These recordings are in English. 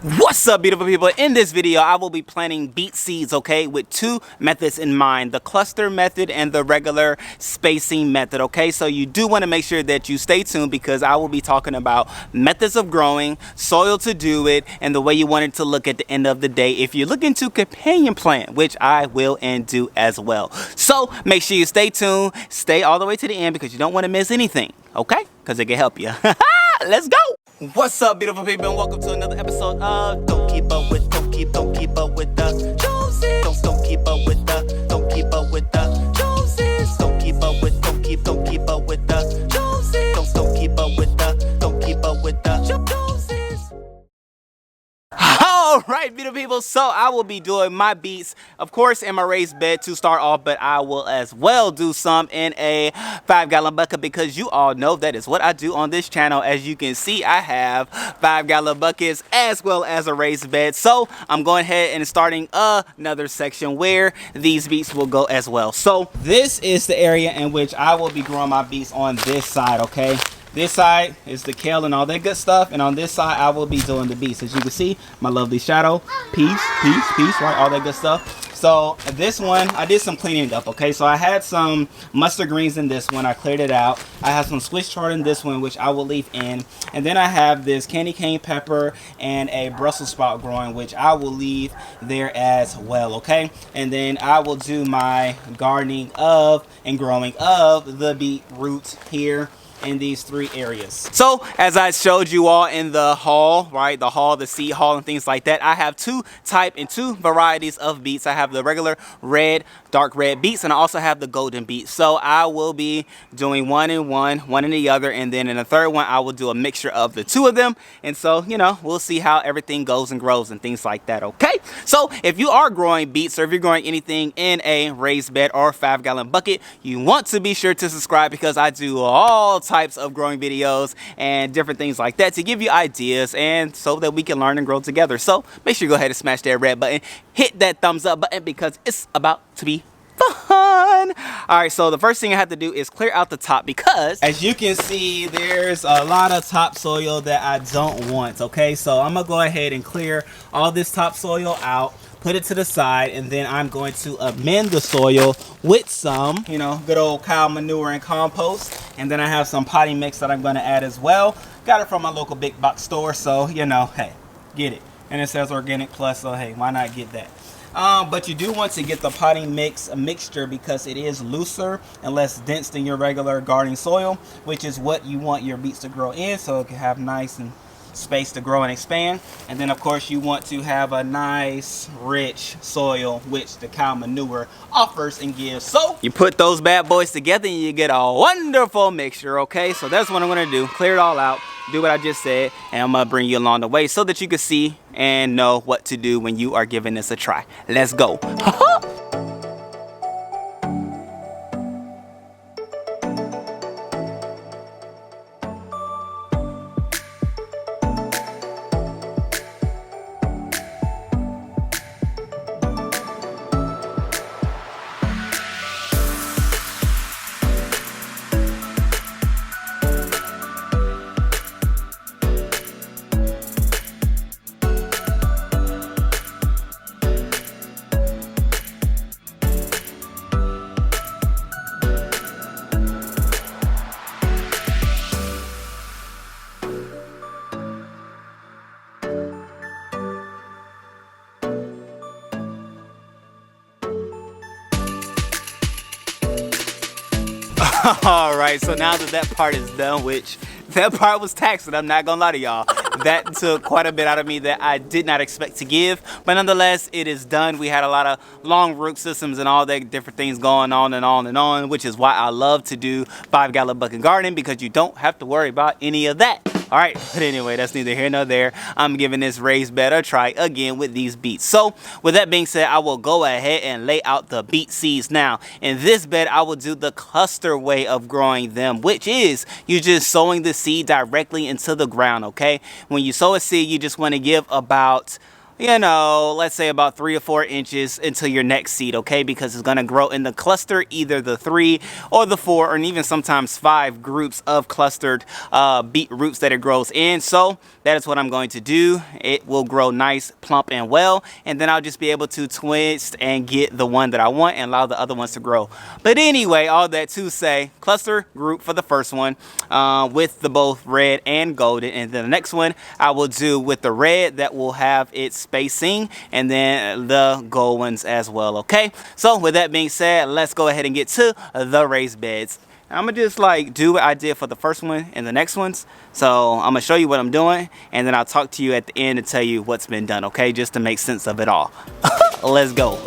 What's up, beautiful people? In this video I will be planting beet seeds, okay, with two methods in mind: the cluster method and the regular spacing method. Okay, so you do want to make sure that you stay tuned because I will be talking about methods of growing, soil to do it, and the way you want it to look at the end of the day if you're looking to companion plant, which I will and do as well. So make sure you stay tuned, stay all the way to the end because you don't want to miss anything, okay, because it can help you. Let's go. What's up, beautiful people, and welcome to another episode of Don't Keep Up With the Joneses. Don't keep up with the Joneses. Don't keep up with the Joneses. Don't keep up with the Joneses. Don't keep up with the Joneses. Alright, beautiful people, so I will be doing my beets, of course, in my raised bed to start off, but I will as well do some in a 5-gallon bucket because you all know that is what I do on this channel. As you can see, I have 5-gallon buckets as well as a raised bed, so I'm going ahead and starting another section where these beets will go as well. So this is the area in which I will be growing my beets on this side, okay? This side is the kale and all that good stuff, and on this side I will be doing the beets. As you can see, my lovely shadow, peace, right, all that good stuff. So this one, I did some cleaning up, okay? So I had some mustard greens in this one, I cleared it out. I have some Swiss chard in this one, which I will leave in. And then I have this candy cane pepper and a Brussels sprout growing, which I will leave there as well, okay? And then I will do my gardening of and growing of the beet roots here in these three areas. So as I showed you all in the haul, right, the seed haul and things like that, I have two varieties of beets. I have the regular red, dark red beets, and I also have the golden beets. So I will be doing one in the other, and then in the third one I will do a mixture of the two of them. And so, you know, we'll see how everything goes and grows and things like that, okay? So if you are growing beets, or if you're growing anything in a raised bed or 5-gallon bucket, you want to be sure to subscribe because I do all types of growing videos and different things like that to give you ideas and so that we can learn and grow together. So make sure you go ahead and smash that red button, hit that thumbs up button because it's about to be fun. All right, so the first thing I have to do is clear out the top because as you can see, there's a lot of topsoil that I don't want, okay? So I'm gonna go ahead and clear all this topsoil out, put it to the side, and then I'm going to amend the soil with some, you know, good old cow manure and compost. And then I have some potting mix that I'm going to add as well. Got it from my local big box store, so, you know, hey, get it. And it says organic plus, so hey, why not get that? But you do want to get the potting mix mixture because it is looser and less dense than your regular gardening soil, which is what you want your beets to grow in, so it can have nice and space to grow and expand. And then of course you want to have a nice rich soil, which the cow manure offers and gives. So you put those bad boys together and you get a wonderful mixture, okay? So that's what I'm gonna do, clear it all out, do what I just said, and I'm gonna bring you along the way so that you can see and know what to do when you are giving this a try. Let's go. All right, so now that part is done, which that part was taxing, I'm not gonna lie to y'all. That took quite a bit out of me that I did not expect to give, but nonetheless, it is done. We had a lot of long root systems and all that different things going on and on and on, which is why I love to do 5-gallon bucket gardening because you don't have to worry about any of that. All right, but anyway, that's neither here nor there. I'm giving this raised bed a try again with these beets. So with that being said, I will go ahead and lay out the beet seeds now. In this bed, I will do the cluster way of growing them, which is you just sowing the seed directly into the ground, okay? When you sow a seed, you just want to give about you know, let's say about 3 or 4 inches into your next seed, okay? Because it's gonna grow in the cluster, either the 3 or the 4, or even sometimes 5 groups of clustered beet roots that it grows in. So that is what I'm going to do. It will grow nice, plump, and well, and then I'll just be able to twist and get the one that I want and allow the other ones to grow. But anyway, all that to say, cluster group for the first one with the both red and golden, and then the next one I will do with the red that will have its spacing, and then the gold ones as well, okay? So with that being said, let's go ahead and get to the raised beds. I'm gonna just like do what I did for the first one and the next ones. So I'm gonna show you what I'm doing, and then I'll talk to you at the end to tell you what's been done, okay? Just to make sense of it all. Let's go.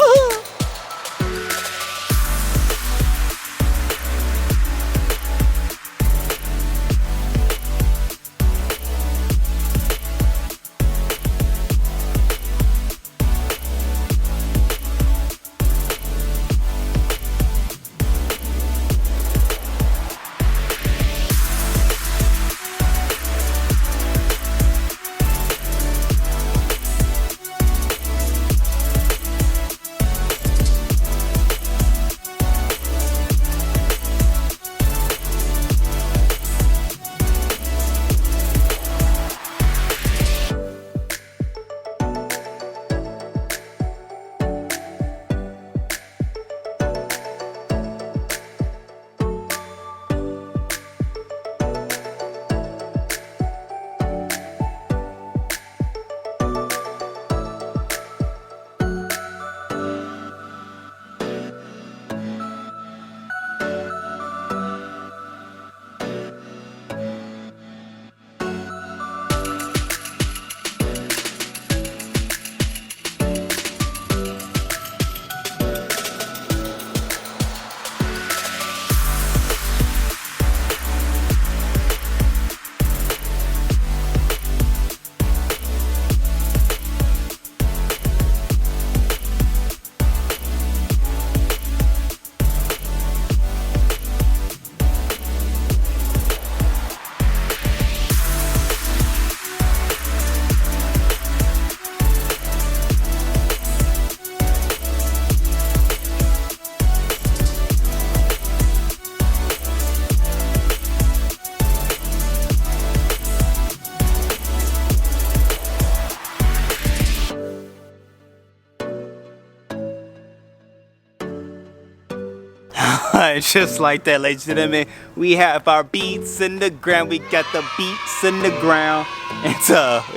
Just like that, ladies and gentlemen, we have our beets in the ground. We got the beets in the ground. And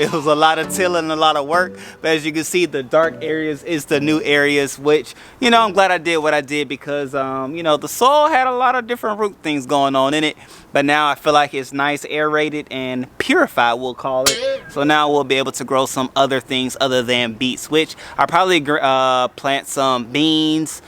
it was a lot of tilling and a lot of work. But as you can see, the dark areas is the new areas, which, you know, I'm glad I did what I did because, you know, the soil had a lot of different root things going on in it. But now I feel like it's nice, aerated, and purified, we'll call it. So now we'll be able to grow some other things other than beets, which I'll probably plant some beans,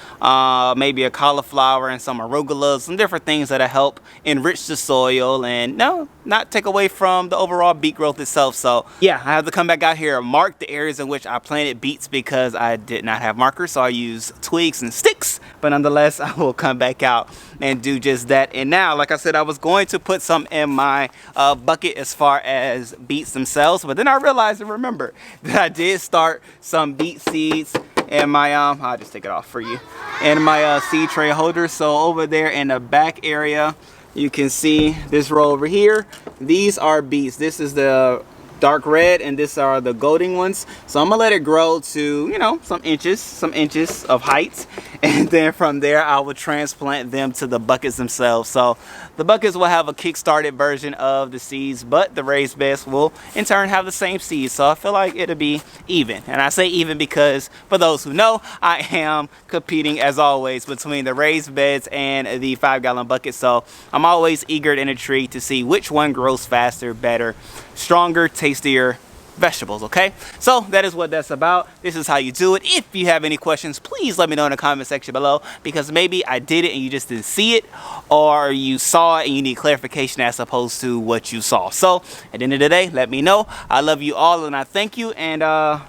maybe a cauliflower and some arugula, some different things that'll help enrich the soil and not take away from the overall beet growth itself. So yeah, I have to come back out here and mark the areas in which I planted beets because I did not have markers, so I used twigs and sticks. But nonetheless, I will come back out and do just that. And now, like I said, I was going to put some in my bucket as far as beets themselves, but then I realized and remember that I did start some beet seeds in my I'll just take it off for you, in my seed tray holder. So over there in the back area, you can see this row over here. These are beets. This is the dark red and these are the golden ones. So I'm gonna let it grow to, you know, some inches of height, and then from there I will transplant them to the buckets themselves. So the buckets will have a kick-started version of the seeds, but the raised beds will in turn have the same seeds. So I feel like it'll be even, and I say even because for those who know, I am competing as always between the raised beds and the 5-gallon bucket. So I'm always eager and intrigued to see which one grows faster, better, stronger, tastier vegetables. Okay, so that is what that's about. This is how you do it. If you have any questions, please let me know in the comment section below, because maybe I did it and you just didn't see it, or you saw it and you need clarification as opposed to what you saw. So at the end of the day, let me know. I love you all and I thank you. And I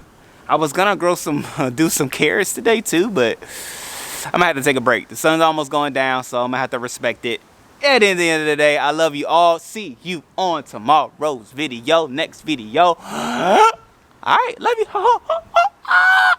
was gonna grow some do some carrots today too, but I'm gonna have to take a break. The sun's almost going down, so I'm gonna have to respect it. And at the end of the day, I love you all. See you on tomorrow's video, next video. I All right, love you.